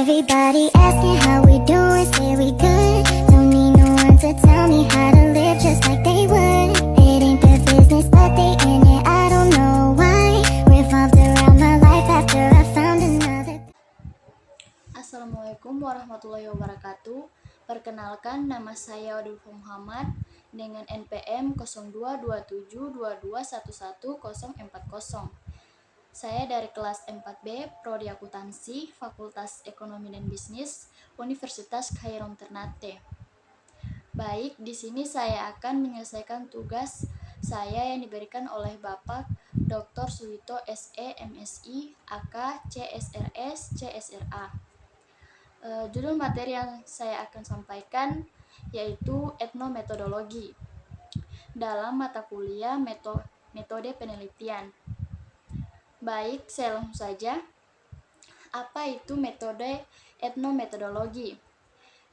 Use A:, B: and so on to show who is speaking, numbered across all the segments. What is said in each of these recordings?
A: Everybody asking how we doing, say we good. Don't need no one to tell me how to live just like they would. It ain't their business, but they in it, I don't know why. Revolved around my life after I found another.
B: Assalamualaikum warahmatullahi wabarakatuh. Perkenalkan, nama saya Wadulfa Muhammad dengan NPM 022722111040. Saya dari kelas 4B, Prodi Akuntansi, Fakultas Ekonomi dan Bisnis, Universitas Khairul Ternate. Baik, di sini saya akan menyelesaikan tugas saya yang diberikan oleh Bapak Dr. Suwito SE MSI AK CSRS CSRA. Judul materi yang saya akan sampaikan yaitu etnometodologi dalam mata kuliah metode penelitian. Baik, saya langsung saja. Apa itu metode etnometodologi?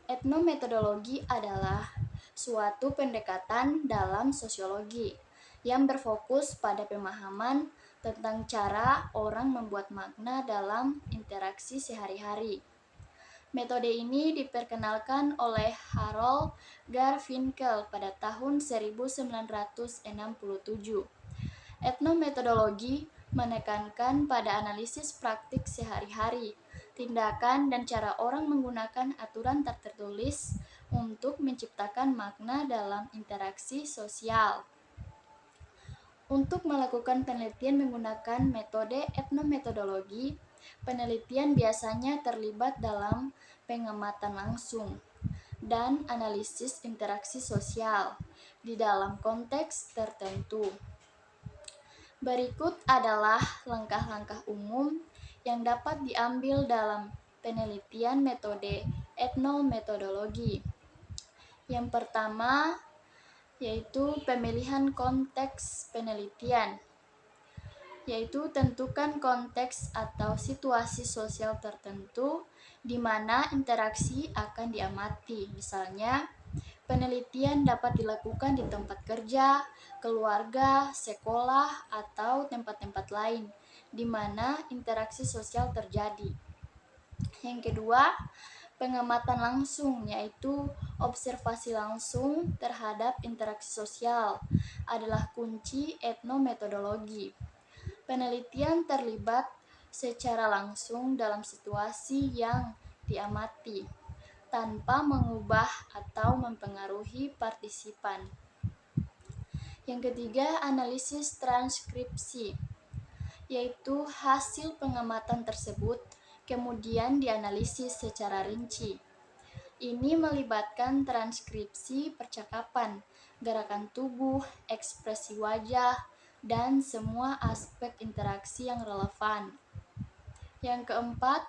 B: Etnometodologi adalah suatu pendekatan dalam sosiologi yang berfokus pada pemahaman tentang cara orang membuat makna dalam interaksi sehari-hari. Metode ini diperkenalkan oleh Harold Garfinkel pada tahun 1967. Etnometodologi menekankan pada analisis praktik sehari-hari, tindakan dan cara orang menggunakan aturan tak tertulis untuk menciptakan makna dalam interaksi sosial. Untuk melakukan penelitian menggunakan metode etnometodologi, penelitian biasanya terlibat dalam pengamatan langsung dan analisis interaksi sosial di dalam konteks tertentu. Berikut adalah langkah-langkah umum yang dapat diambil dalam penelitian metode etnometodologi. Yang pertama yaitu pemilihan konteks penelitian, yaitu tentukan konteks atau situasi sosial tertentu di mana interaksi akan diamati. Misalnya, penelitian dapat dilakukan di tempat kerja, keluarga, sekolah, atau tempat-tempat lain di mana interaksi sosial terjadi. Yang kedua, pengamatan langsung, yaitu observasi langsung terhadap interaksi sosial adalah kunci etnometodologi. Penelitian terlibat secara langsung dalam situasi yang diamati, tanpa mengubah atau mempengaruhi partisipan. Yang ketiga, analisis transkripsi, yaitu hasil pengamatan tersebut kemudian dianalisis secara rinci. Ini melibatkan transkripsi percakapan, gerakan tubuh, ekspresi wajah, dan semua aspek interaksi yang relevan. Yang keempat,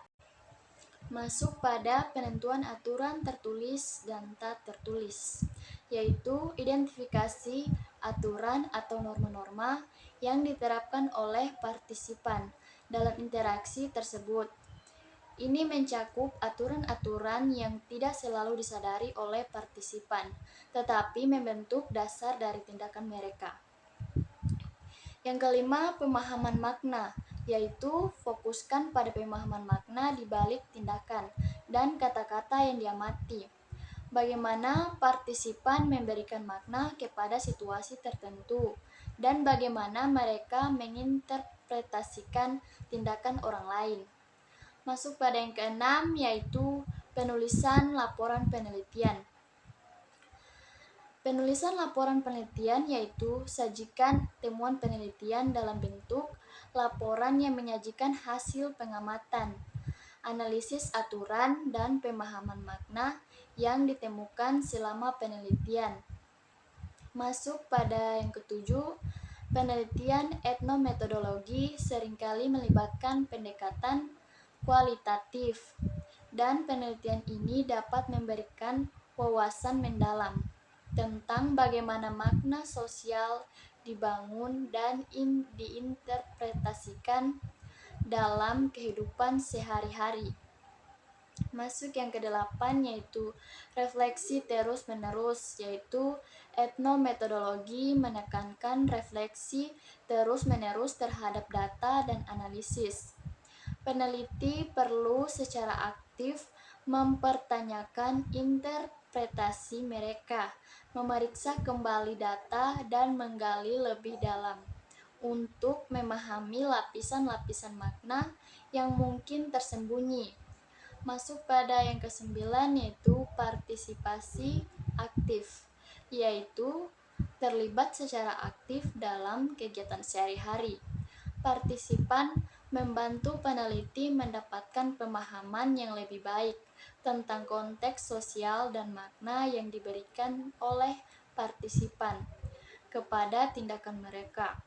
B: masuk pada penentuan aturan tertulis dan tak tertulis, yaitu identifikasi aturan atau norma-norma yang diterapkan oleh partisipan dalam interaksi tersebut. Ini mencakup aturan-aturan yang tidak selalu disadari oleh partisipan, tetapi membentuk dasar dari tindakan mereka. Yang kelima, pemahaman makna, yaitu fokuskan pada pemahaman makna di balik tindakan dan kata-kata yang diamati. Bagaimana partisipan memberikan makna kepada situasi tertentu, dan bagaimana mereka menginterpretasikan tindakan orang lain. Masuk pada yang keenam, yaitu penulisan laporan penelitian. Penulisan laporan penelitian yaitu sajikan temuan penelitian dalam bentuk laporan yang menyajikan hasil pengamatan, analisis aturan, dan pemahaman makna yang ditemukan selama penelitian. Masuk pada yang ketujuh, penelitian etnometodologi seringkali melibatkan pendekatan kualitatif, dan penelitian ini dapat memberikan wawasan mendalam tentang bagaimana makna sosial dibangun dan diinterpretasikan dalam kehidupan sehari-hari. Masuk yang kedelapan, yaitu refleksi terus-menerus, yaitu etnometodologi menekankan refleksi terus-menerus terhadap data dan analisis. Peneliti perlu secara aktif mempertanyakan interpretasi mereka, memeriksa kembali data, dan menggali lebih dalam untuk memahami lapisan-lapisan makna yang mungkin tersembunyi. Masuk pada yang kesembilan, yaitu partisipasi aktif, yaitu terlibat secara aktif dalam kegiatan sehari-hari. Partisipan membantu peneliti mendapatkan pemahaman yang lebih baik tentang konteks sosial dan makna yang diberikan oleh partisipan kepada tindakan mereka.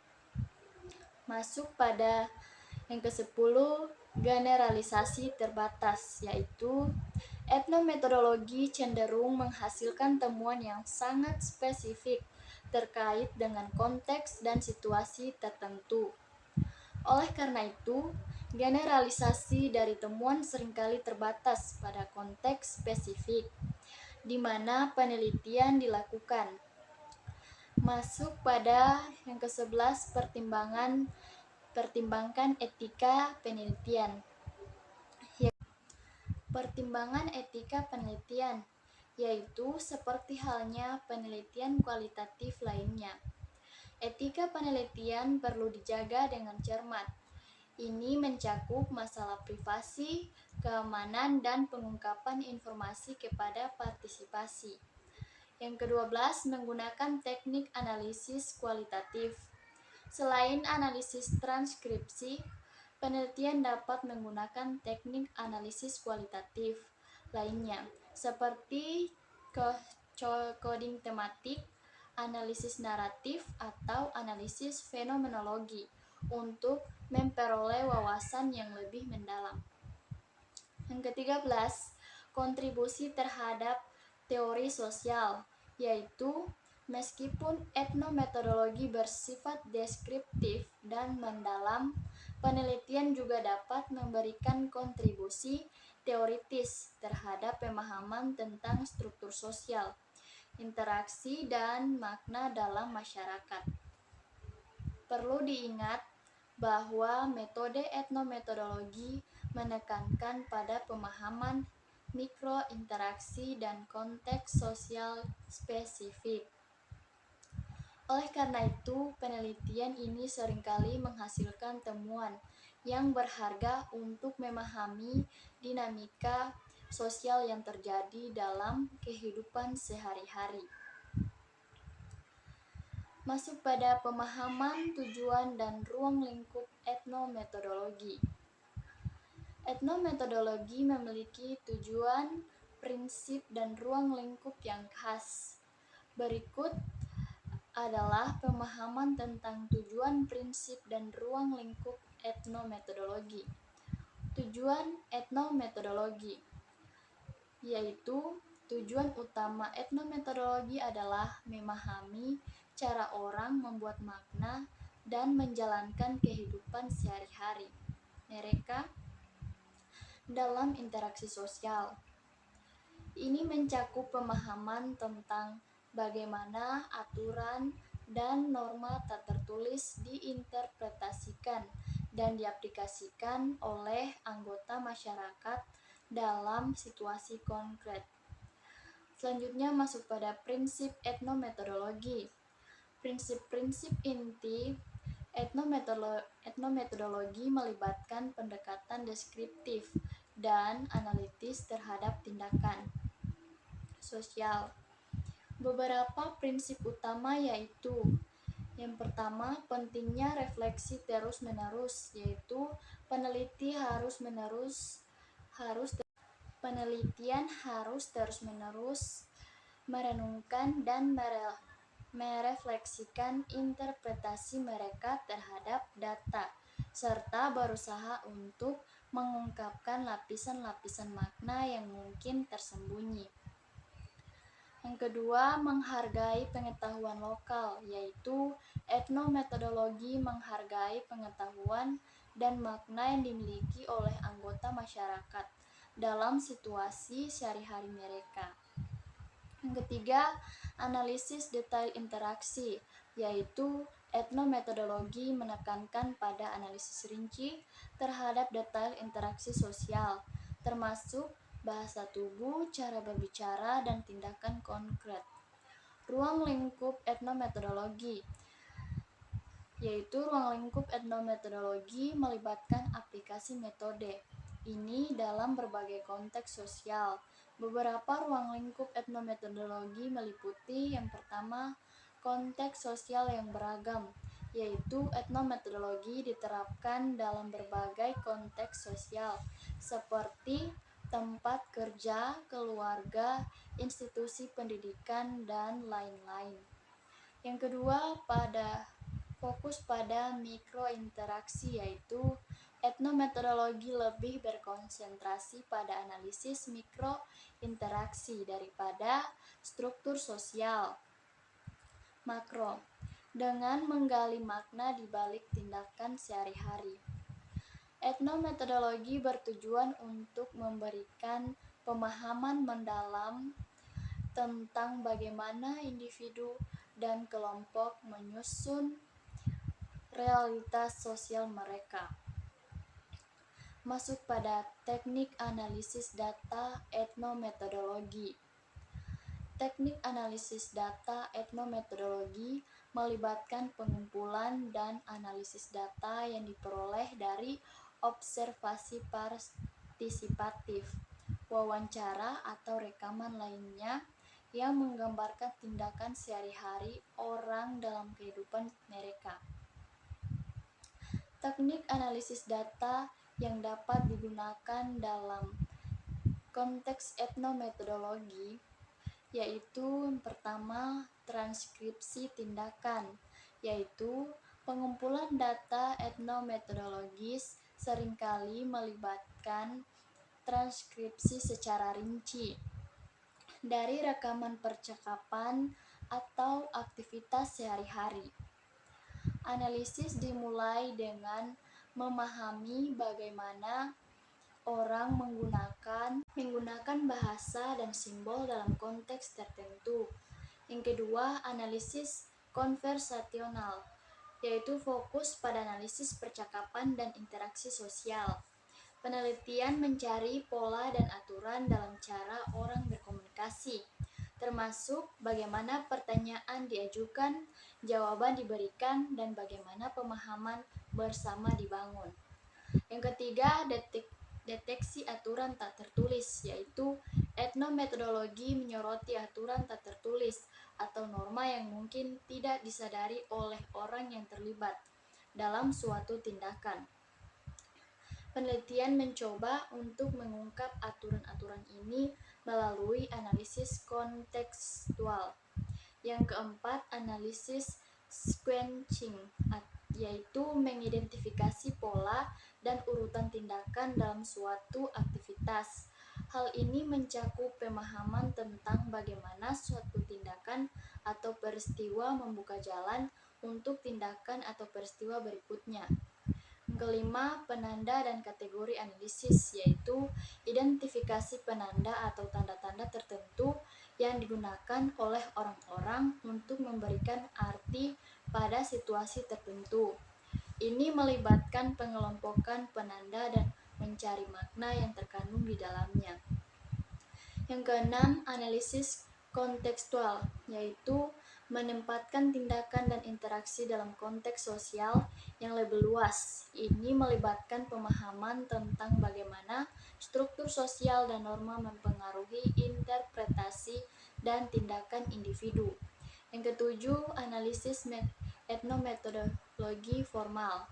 B: Masuk pada yang ke-10, generalisasi terbatas, yaitu etnometodologi cenderung menghasilkan temuan yang sangat spesifik terkait dengan konteks dan situasi tertentu. Oleh karena itu, generalisasi dari temuan seringkali terbatas pada konteks spesifik di mana penelitian dilakukan. Masuk pada yang ke-11, pertimbangkan etika penelitian. Pertimbangan etika penelitian, yaitu seperti halnya penelitian kualitatif lainnya. Etika penelitian perlu dijaga dengan cermat. Ini mencakup masalah privasi, keamanan, dan pengungkapan informasi kepada partisipasi. Yang ke-12, menggunakan teknik analisis kualitatif. Selain analisis transkripsi, penelitian dapat menggunakan teknik analisis kualitatif lainnya, seperti coding tematik, analisis naratif, atau analisis fenomenologi untuk memperoleh wawasan yang lebih mendalam. Yang ke-13, kontribusi terhadap teori sosial, yaitu meskipun etnometodologi bersifat deskriptif dan mendalam, penelitian juga dapat memberikan kontribusi teoritis terhadap pemahaman tentang struktur sosial, interaksi, dan makna dalam masyarakat. Perlu diingat bahwa metode etnometodologi menekankan pada pemahaman mikrointeraksi dan konteks sosial spesifik. Oleh karena itu, penelitian ini seringkali menghasilkan temuan yang berharga untuk memahami dinamika sosial yang terjadi dalam kehidupan sehari-hari. Masuk pada pemahaman, tujuan, dan ruang lingkup etnometodologi. Etnometodologi memiliki tujuan, prinsip, dan ruang lingkup yang khas. Berikut adalah pemahaman tentang tujuan, prinsip, dan ruang lingkup etnometodologi. Tujuan etnometodologi, yaitu tujuan utama etnometodologi adalah memahami cara orang membuat makna dan menjalankan kehidupan sehari-hari mereka dalam interaksi sosial. Ini mencakup pemahaman tentang bagaimana aturan dan norma tak tertulis diinterpretasikan dan diaplikasikan oleh anggota masyarakat dalam situasi konkret. Selanjutnya masuk pada prinsip etnometodologi. Prinsip-prinsip inti etnometodologi melibatkan pendekatan deskriptif dan analitis terhadap tindakan sosial. Beberapa prinsip utama yaitu: yang pertama, pentingnya refleksi terus-menerus, yaitu penelitian harus terus-menerus merenungkan dan merefleksikan interpretasi mereka terhadap data, serta berusaha untuk mengungkapkan lapisan-lapisan makna yang mungkin tersembunyi. Yang kedua, menghargai pengetahuan lokal, yaitu etnometodologi menghargai pengetahuan dan makna yang dimiliki oleh anggota masyarakat dalam situasi sehari-hari mereka. Yang ketiga, analisis detail interaksi, yaitu etnometodologi menekankan pada analisis rinci terhadap detail interaksi sosial, termasuk bahasa tubuh, cara berbicara, dan tindakan konkret. Ruang lingkup etnometodologi, yaitu ruang lingkup etnometodologi melibatkan aplikasi metode ini dalam berbagai konteks sosial. Beberapa ruang lingkup etnometodologi meliputi yang pertama, konteks sosial yang beragam, yaitu etnometodologi diterapkan dalam berbagai konteks sosial seperti tempat kerja, keluarga, institusi pendidikan, dan lain-lain. Yang kedua, fokus pada mikrointeraksi, yaitu etnometodologi lebih berkonsentrasi pada analisis mikrointeraksi daripada struktur sosial makro dengan menggali makna di balik tindakan sehari-hari. Etnometodologi bertujuan untuk memberikan pemahaman mendalam tentang bagaimana individu dan kelompok menyusun realitas sosial mereka. Masuk pada teknik analisis data etnometodologi. Teknik analisis data etnometodologi melibatkan pengumpulan dan analisis data yang diperoleh dari observasi partisipatif, wawancara atau rekaman lainnya yang menggambarkan tindakan sehari-hari orang dalam kehidupan mereka. Teknik analisis data yang dapat digunakan dalam konteks etnometodologi yaitu yang pertama, transkripsi tindakan, yaitu pengumpulan data etnometodologis seringkali melibatkan transkripsi secara rinci dari rekaman percakapan atau aktivitas sehari-hari. Analisis dimulai dengan memahami bagaimana orang menggunakan bahasa dan simbol dalam konteks tertentu. Yang kedua, analisis konversasional, yaitu fokus pada analisis percakapan dan interaksi sosial. Penelitian mencari pola dan aturan dalam cara orang berkomunikasi, termasuk bagaimana pertanyaan diajukan, jawaban diberikan, dan bagaimana pemahaman bersama dibangun. Yang ketiga, deteksi aturan tak tertulis, yaitu etnometodologi menyoroti aturan tak tertulis atau norma yang mungkin tidak disadari oleh orang yang terlibat dalam suatu tindakan. Penelitian mencoba untuk mengungkap aturan-aturan ini melalui analisis kontekstual. Yang keempat, analisis sequencing, yaitu mengidentifikasi pola dan urutan tindakan dalam suatu aktivitas. Hal ini mencakup pemahaman tentang bagaimana suatu tindakan atau peristiwa membuka jalan untuk tindakan atau peristiwa berikutnya. Kelima, penanda dan kategori analisis, yaitu identifikasi penanda atau tanda-tanda tertentu yang digunakan oleh orang-orang untuk memberikan arti pada situasi tertentu. Ini melibatkan pengelompokan penanda dan mencari makna yang terkandung di dalamnya. Yang keenam, analisis kontekstual, yaitu menempatkan tindakan dan interaksi dalam konteks sosial yang lebih luas. Ini melibatkan pemahaman tentang bagaimana struktur sosial dan norma mempengaruhi interpretasi dan tindakan individu. Yang ketujuh, analisis etnometodologi formal,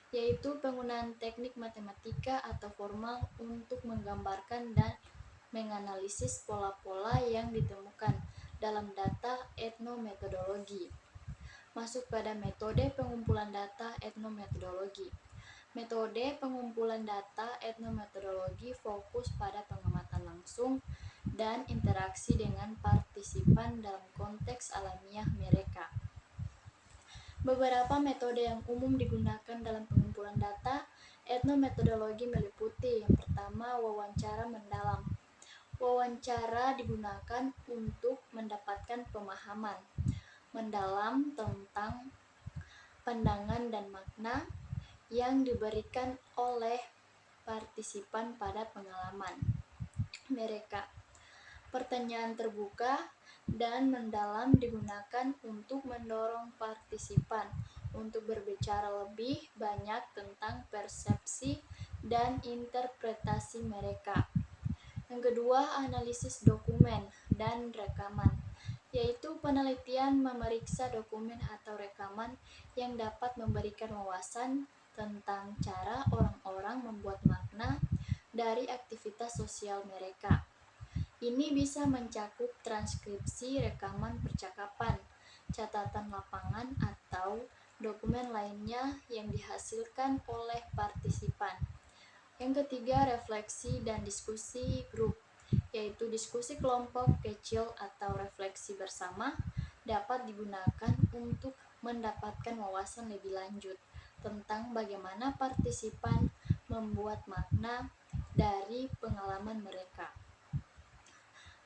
B: yaitu penggunaan teknik matematika atau formal untuk menggambarkan dan menganalisis pola-pola yang ditemukan dalam data etnometodologi. Masuk pada metode pengumpulan data etnometodologi. Metode pengumpulan data etnometodologi fokus pada pengamatan langsung dan interaksi dengan partisipan dalam konteks alamiah mereka. Beberapa metode yang umum digunakan dalam pengumpulan data etnometodologi meliputi yang pertama, wawancara mendalam. Wawancara digunakan untuk mendapatkan pemahaman mendalam tentang pandangan dan makna yang diberikan oleh partisipan pada pengalaman mereka. Pertanyaan terbuka dan mendalam digunakan untuk mendorong partisipan untuk berbicara lebih banyak tentang persepsi dan interpretasi mereka. Yang kedua, analisis dokumen dan rekaman, yaitu penelitian memeriksa dokumen atau rekaman yang dapat memberikan wawasan tentang cara orang-orang membuat makna dari aktivitas sosial mereka. Ini bisa mencakup transkripsi rekaman percakapan, catatan lapangan, atau dokumen lainnya yang dihasilkan oleh partisipan. Yang ketiga, refleksi dan diskusi grup, yaitu diskusi kelompok kecil atau refleksi bersama dapat digunakan untuk mendapatkan wawasan lebih lanjut tentang bagaimana partisipan membuat makna dari pengalaman mereka.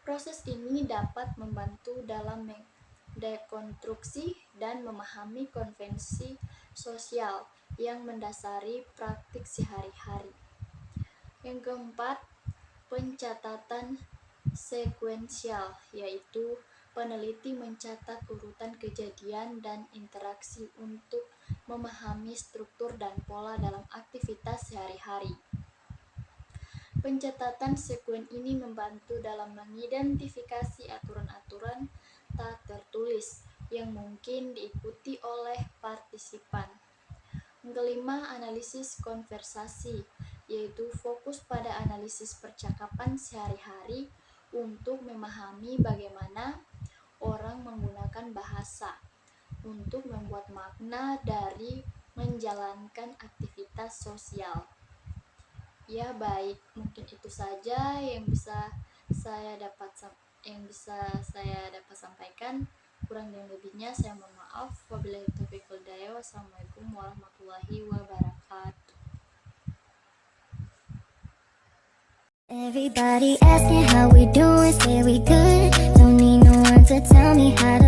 B: Proses ini dapat membantu dalam mendekonstruksi dan memahami konvensi sosial yang mendasari praktik sehari-hari. Yang keempat, pencatatan sekuensial, yaitu peneliti mencatat urutan kejadian dan interaksi untuk memahami struktur dan pola dalam aktivitas sehari-hari. Pencatatan sekuen ini membantu dalam mengidentifikasi aturan-aturan tak tertulis yang mungkin diikuti oleh partisipan. Yang kelima, analisis konversasi, yaitu fokus pada analisis percakapan sehari-hari untuk memahami bagaimana orang menggunakan bahasa untuk membuat makna dari menjalankan aktivitas sosial. Ya baik, mungkin itu saja yang bisa saya dapat sampaikan. Kurang dan lebihnya saya mohon maaf. Wabillahi taufiq wal hidayah. Wassalamualaikum warahmatullahi wabarakatuh.
A: Everybody asking how we doing, say we good. Don't need no one to tell me how